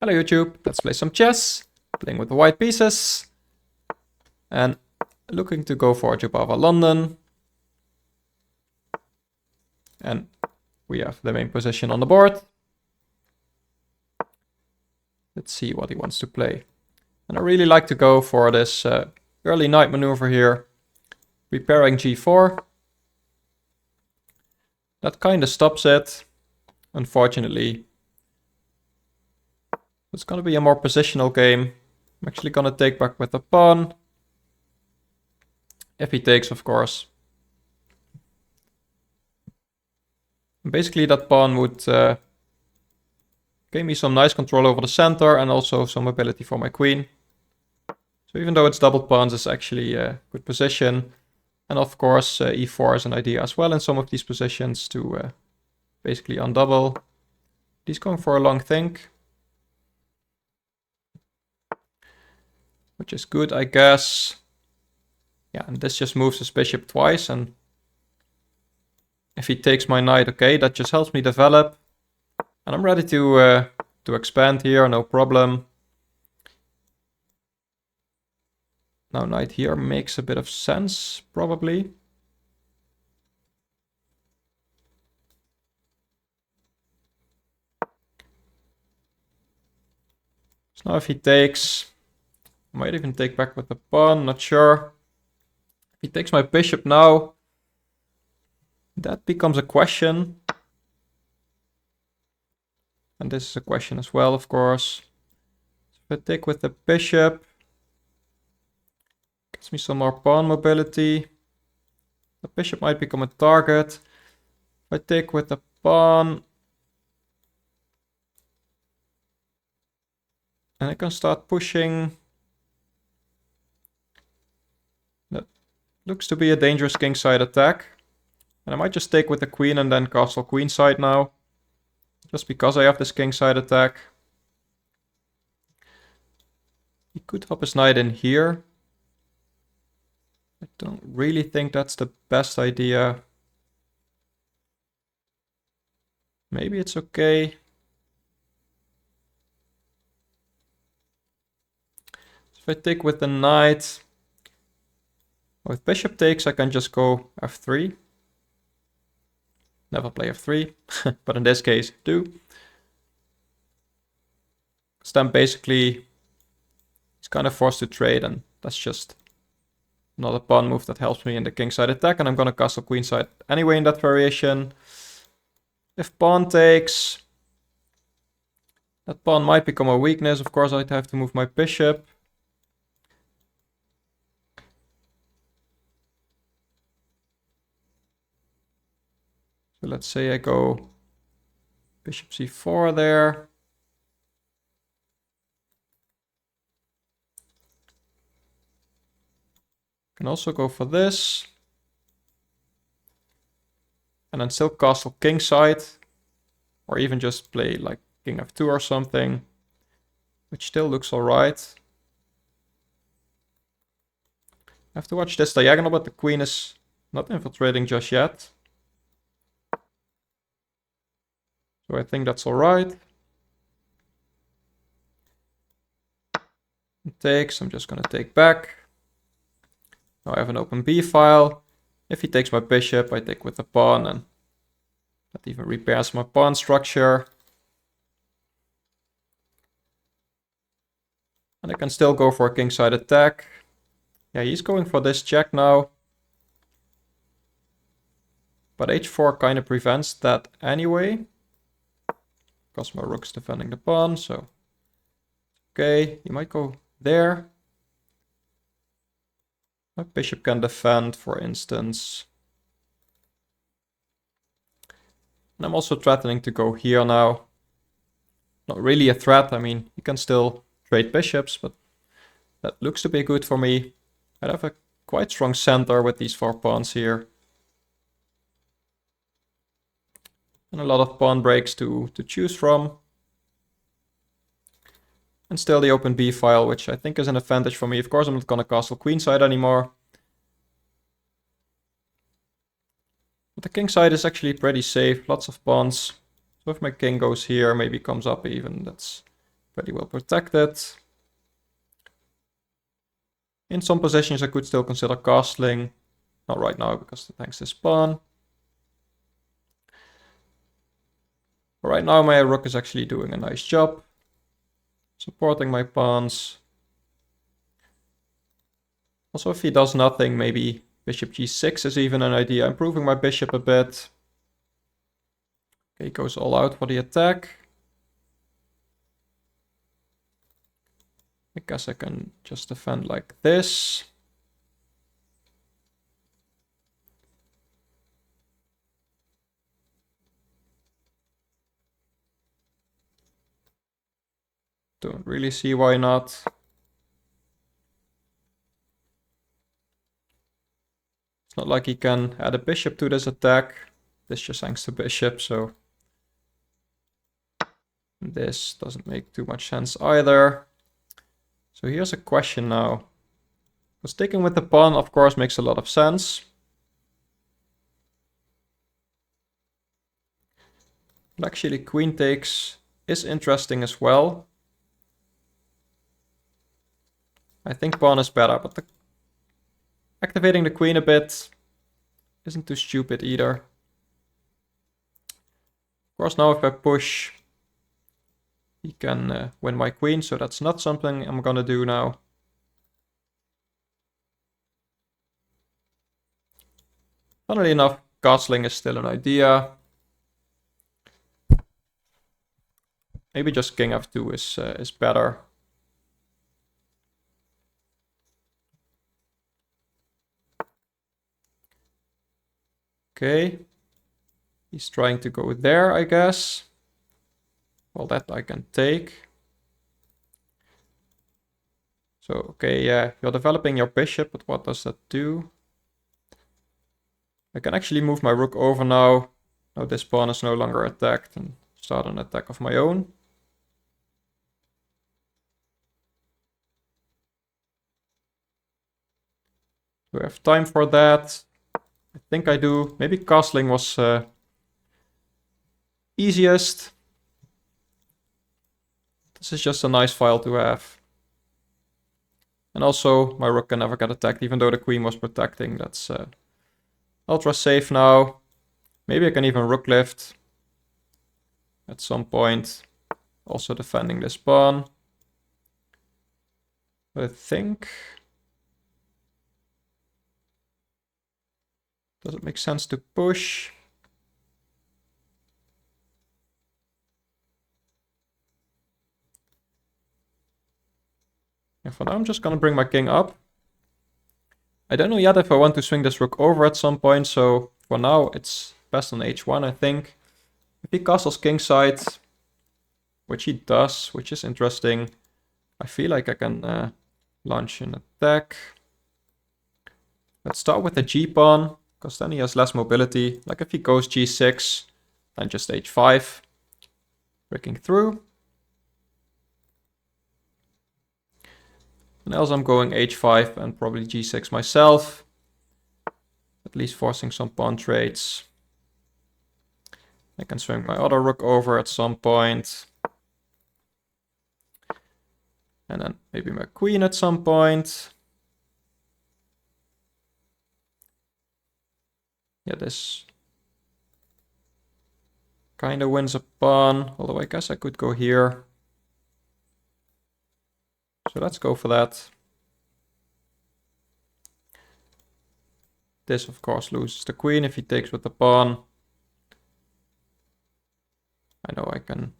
Hello YouTube, let's play some chess, playing with the white pieces, and looking to go for Jobava London. And we have the main position on the board. Let's see what he wants to play. And I really like to go for this early knight maneuver here, preparing g4. That kind of stops it, unfortunately. It's going to be a more positional game. I'm actually going to take back with the pawn. If he takes, of course. And basically that pawn would give me some nice control over the center and also some ability for my queen. So even though it's doubled pawns, it's actually a good position. And of course e4 is an idea as well in some of these positions to basically undouble. He's going for a long think, which is good, I guess. Yeah, and this just moves his bishop twice, and if he takes my knight, okay, that just helps me develop. And I'm ready to expand here, no problem. Now knight here makes a bit of sense, probably. So now if he takes, I might even take back with the pawn, not sure. If he takes my bishop now, that becomes a question. And this is a question as well, of course. So if I take with the bishop, gets me some more pawn mobility. The bishop might become a target. If I take with the pawn, and I can start pushing. That looks to be a dangerous kingside attack. And I might just take with the queen and then castle queenside now. Just because I have this kingside attack. He could hop his knight in here. I don't really think that's the best idea. Maybe it's okay. So if I take with the knight, with bishop takes, I can just go f3. Never play f3, but in this case, do. So then basically, he's kind of forced to trade, and that's just another pawn move that helps me in the kingside attack, and I'm going to castle queenside anyway in that variation. If pawn takes, that pawn might become a weakness. Of course, I'd have to move my bishop. So let's say I go bishop c4 there. Can also go for this. And then still castle kingside. Or even just play like king f2 or something. Which still looks alright. I have to watch this diagonal, but the queen is not infiltrating just yet. So I think that's alright. Takes, I'm just going to take back. Now I have an open b file. If he takes my bishop, I take with the pawn, and that even repairs my pawn structure. And I can still go for a kingside attack. Yeah, he's going for this check now. But h4 kind of prevents that anyway. Because my rook's defending the pawn, so okay, you might go there. My bishop can defend, for instance. And I'm also threatening to go here now. Not really a threat, I mean, you can still trade bishops, but that looks to be good for me. I have a quite strong center with these 4 pawns here. And a lot of pawn breaks to choose from. And still the open b file, which I think is an advantage for me. Of course, I'm not going to castle queenside anymore. But the kingside is actually pretty safe, lots of pawns. So if my king goes here, maybe comes up even, that's Pretty well protected. In some positions I could still consider castling. Not right now because it hangs this pawn. But right now my rook is actually doing a nice job. Supporting my pawns. Also if he does nothing, maybe bishop g6 is even an idea. Improving my bishop a bit. Okay, he goes all out for the attack. I guess I can just defend like this. Don't really see why not. It's not like he can add a bishop to this attack. This just hangs the bishop, so this doesn't make too much sense either. So here's a question now. Because sticking with the pawn, of course, makes a lot of sense. But actually, queen takes is interesting as well. I think pawn is better, but activating the queen a bit isn't too stupid either. Of course, now if I push, he can win my queen, so that's not something I'm gonna do now. Funnily enough, castling is still an idea. Maybe just king f2 is better. Okay. He's trying to go there, I guess. Well, that I can take. So, okay, yeah, you're developing your bishop, but what does that do? I can actually move my rook over now. Now this pawn is no longer attacked and start an attack of my own. Do I have time for that? I think I do. Maybe castling was easiest. This is just a nice file to have. And also, my rook can never get attacked, even though the queen was protecting. That's ultra safe now. Maybe I can even rook lift at some point. Also defending this pawn. But I think... does it make sense to push? And for now, I'm just gonna bring my king up. I don't know yet if I want to swing this rook over at some point, so for now, it's best on h1, I think. If he castles kingside, which he does, which is interesting, I feel like I can launch an attack. Let's start with the g-pawn, because then he has less mobility. Like if he goes g6, then just h5, breaking through. And else I'm going h5 and probably g6 myself. At least forcing some pawn trades. I can swing my other rook over at some point. And then maybe my queen at some point. Yeah, this kind of wins a pawn, although I guess I could go here. So let's go for that. This, of course, loses the queen if he takes with the pawn. I know I can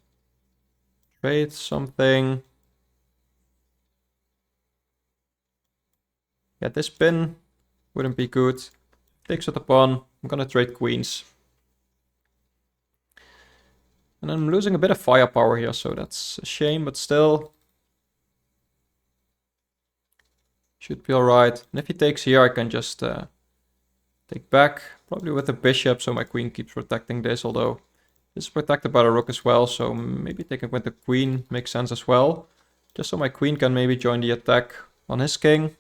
trade something. Yeah, this pin wouldn't be good. Takes with the pawn. I'm gonna trade queens. And I'm losing a bit of firepower here, so that's a shame, but still. Should be alright. And if he takes here, I can just take back. Probably with the bishop, so my queen keeps protecting this, although this is protected by the rook as well, so maybe taking with the queen makes sense as well. Just so my queen can maybe join the attack on his king.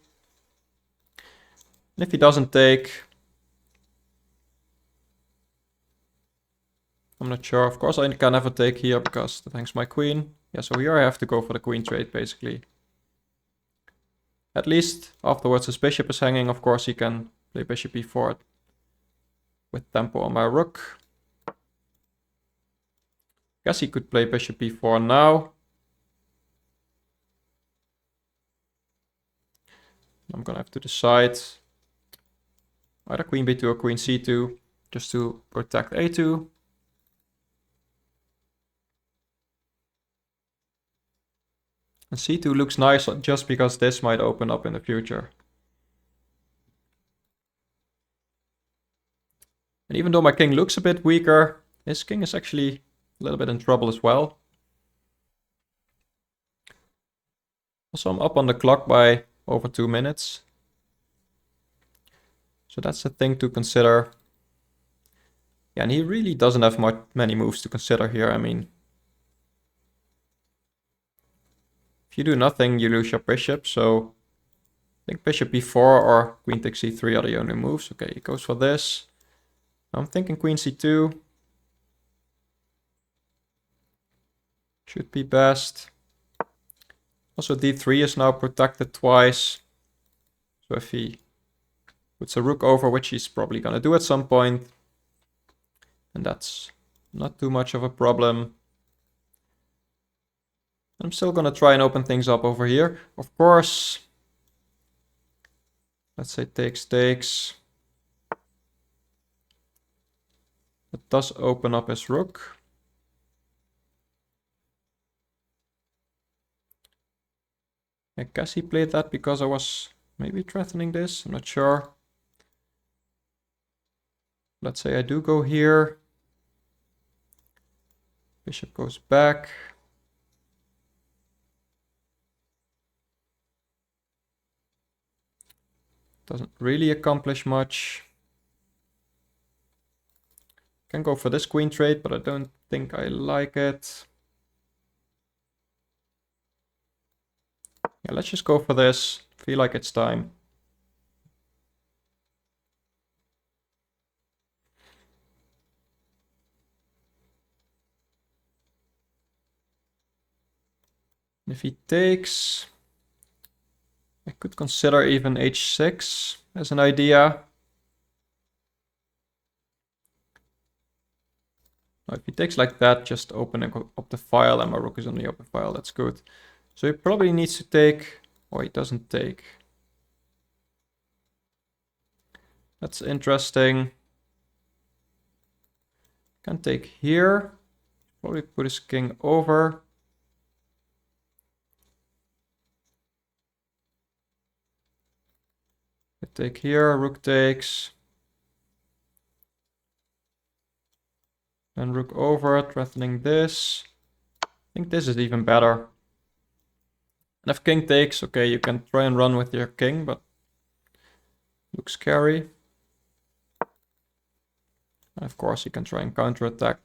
And if he doesn't take... I'm not sure. Of course, I can never take here because that hangs my queen. Yeah, so here I have to go for the queen trade, basically. At least afterwards his bishop is hanging. Of course, he can play bishop e4 with tempo on my rook. Guess he could play bishop e4 now. I'm gonna have to decide either queen b2 or queen c2 just to protect a2. And c2 looks nice just because this might open up in the future. And even though my king looks a bit weaker, his king is actually a little bit in trouble as well. Also, I'm up on the clock by over 2 minutes. So that's a thing to consider. Yeah, and he really doesn't have many moves to consider here. I mean, if you do nothing, you lose your bishop. So I think bishop b4 or queen takes c3 are the only moves. Okay, he goes for this. I'm thinking queen c2. Should be best. Also, d3 is now protected twice. So if he puts a rook over, which he's probably going to do at some point, and that's not too much of a problem. I'm still going to try and open things up over here. Of course, let's say takes. It does open up his rook. I guess he played that because I was maybe threatening this. I'm not sure. Let's say I do go here. Bishop goes back. Doesn't really accomplish much. Can go for this queen trade, but I don't think I like it. Yeah, let's just go for this. Feel like it's time. If he takes, I could consider even h6 as an idea. Now, if he takes like that, just opening up the file, and my rook is on the open file, that's good. So he probably needs to take, or he doesn't take. That's interesting. Can take here. Probably put his king over. I take here, rook takes. Then rook over, threatening this. I think this is even better. And if king takes, okay, you can try and run with your king, but looks scary. And of course, you can try and counterattack.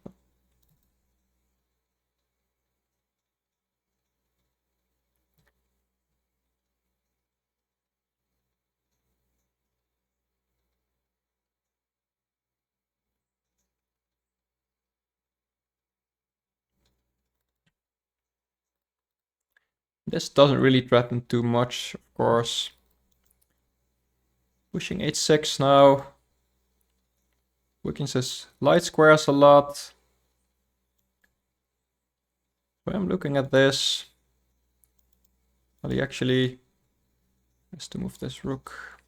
This doesn't really threaten too much, of course. Pushing h6 now. Weakens his light squares a lot. So I'm looking at this. Well, he actually has to move this rook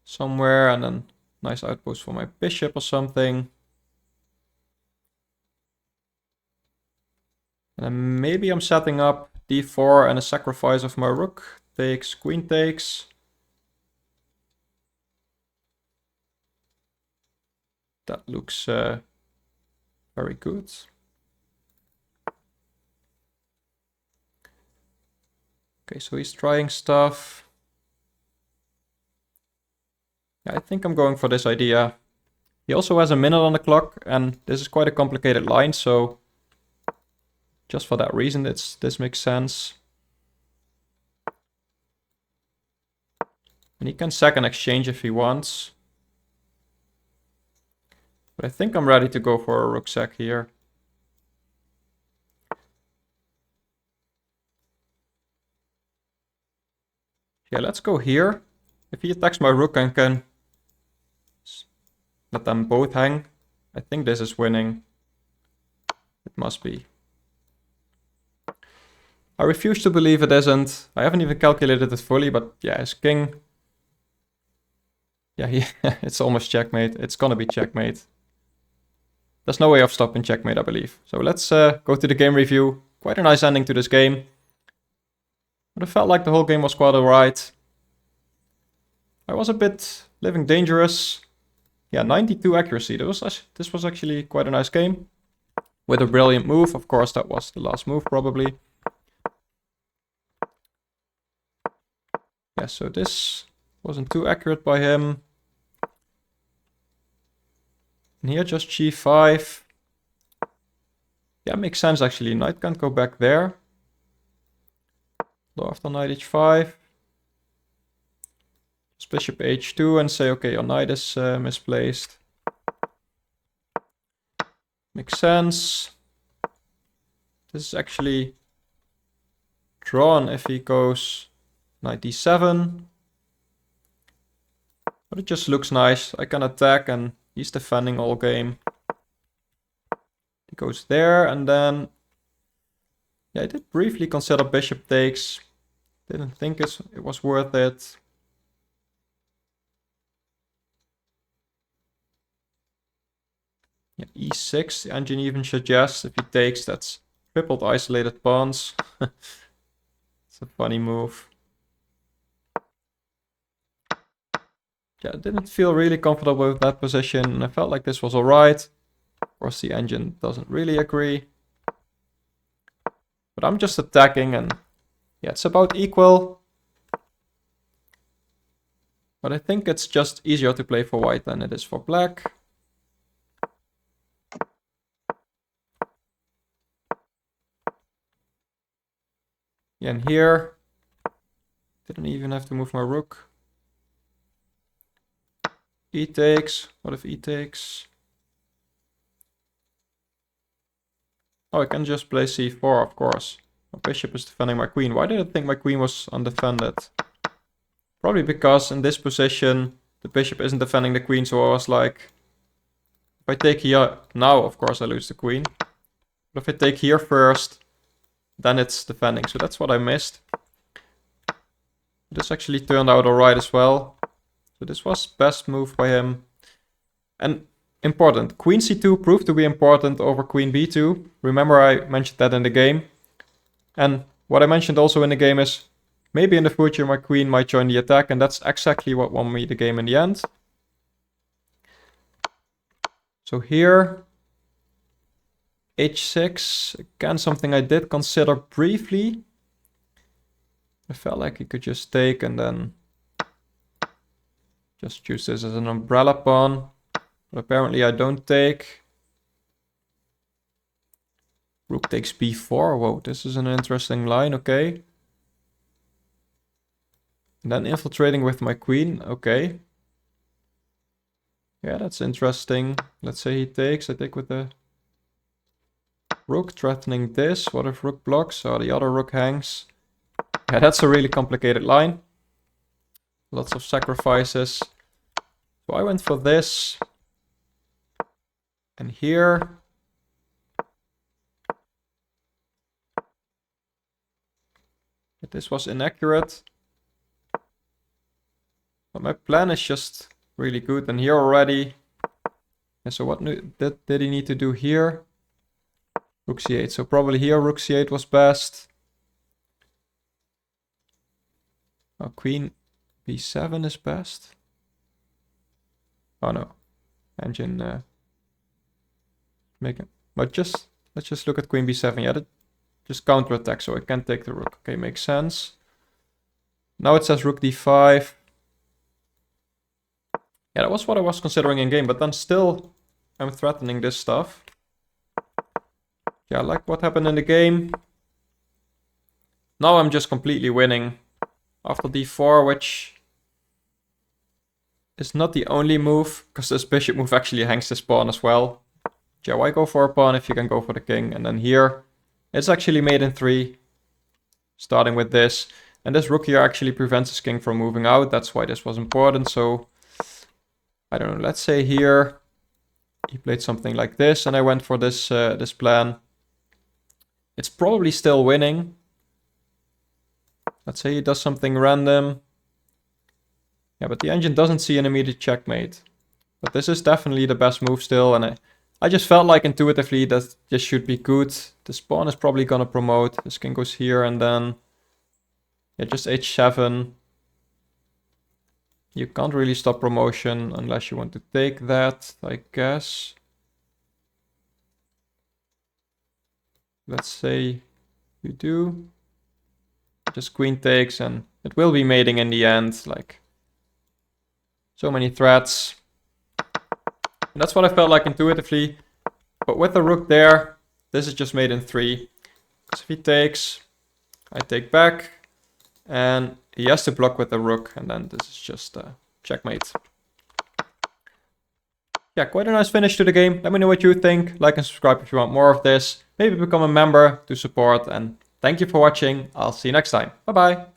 somewhere, and then nice outpost for my bishop or something. And then maybe I'm setting up d4 and a sacrifice of my rook. Takes, queen takes. That looks very good. Okay, so he's trying stuff. Yeah, I think I'm going for this idea. He also has a minute on the clock, and this is quite a complicated line, so just for that reason, this makes sense. And he can second exchange if he wants. But I think I'm ready to go for a rook sack here. Yeah, let's go here. If he attacks my rook, I can let them both hang. I think this is winning. It must be. I refuse to believe it isn't. I haven't even calculated it fully, but yeah, his king. Yeah, it's almost checkmate. It's gonna be checkmate. There's no way of stopping checkmate, I believe. So let's go to the game review. Quite a nice ending to this game. But it felt like the whole game was quite alright. I was a bit living dangerous. Yeah, 92 accuracy. This was actually quite a nice game. With a brilliant move. Of course, that was the last move, probably. Yeah, so this wasn't too accurate by him. And here just g5. Yeah, makes sense actually. Knight can't go back there. So after knight h5. Just bishop h2 and say, okay, your knight is misplaced. Makes sense. This is actually drawn if he goes knight d7. But it just looks nice. I can attack and he's defending all game. He goes there and then... Yeah, I did briefly consider bishop takes. Didn't think it was worth it. Yeah, e6, the engine even suggests if he takes, that's tripled isolated pawns. It's a funny move. Yeah, I didn't feel really comfortable with that position, and I felt like this was alright. Of course, the engine doesn't really agree. But I'm just attacking, and yeah, it's about equal. But I think it's just easier to play for white than it is for black. Yeah, and here, didn't even have to move my rook. E takes. What if e takes? Oh, I can just play c4, of course. My bishop is defending my queen. Why did I think my queen was undefended? Probably because in this position, the bishop isn't defending the queen, so I was like... If I take here now, of course I lose the queen. But if I take here first, then it's defending. So that's what I missed. This actually turned out alright as well. So this was best move by him. And important, queen c2 proved to be important over queen b2. Remember I mentioned that in the game. And what I mentioned also in the game is, maybe in the future my queen might join the attack, and that's exactly what won me the game in the end. So here, h6, again something I did consider briefly. I felt like he could just take and then just use this as an umbrella pawn. But apparently I don't take. Rook takes b4. Whoa, this is an interesting line, okay. And then infiltrating with my queen, okay. Yeah, that's interesting. Let's say he takes, I take with the rook, threatening this. What if rook blocks? Oh, the other rook hangs. Yeah, that's a really complicated line. Lots of sacrifices. So I went for this. And here. But this was inaccurate. But my plan is just really good. And here already. And so what did he need to do here? Rook c8. So probably here rook c8 was best. Oh, queen b7 is best. Oh no. Engine make it. But let's just look at queen b7. Yeah, just counterattack so I can't take the rook. Okay, makes sense. Now it says rook d5. Yeah, that was what I was considering in game, but then still I'm threatening this stuff. Yeah, I like what happened in the game. Now I'm just completely winning. After d4, which is not the only move, because this bishop move actually hangs this pawn as well. Yeah, why go for a pawn if you can go for the king? And then here, it's actually mate in 3. Starting with this. And this rook here actually prevents his king from moving out. That's why this was important. So, I don't know, let's say here he played something like this and I went for this, this plan. It's probably still winning. Let's say he does something random. Yeah, but the engine doesn't see an immediate checkmate. But this is definitely the best move still, and I just felt like intuitively that this should be good. This pawn is probably gonna promote. This king goes here and then... yeah, just h7. You can't really stop promotion unless you want to take that, I guess. Let's say you do. Just queen takes and it will be mating in the end, like... so many threats. And that's what I felt like intuitively. But with the rook there, this is just mate in 3. Because if he takes, I take back. And he has to block with the rook. And then this is just checkmate. Yeah, quite a nice finish to the game. Let me know what you think. Like and subscribe if you want more of this. Maybe become a member to support. And thank you for watching. I'll see you next time. Bye bye.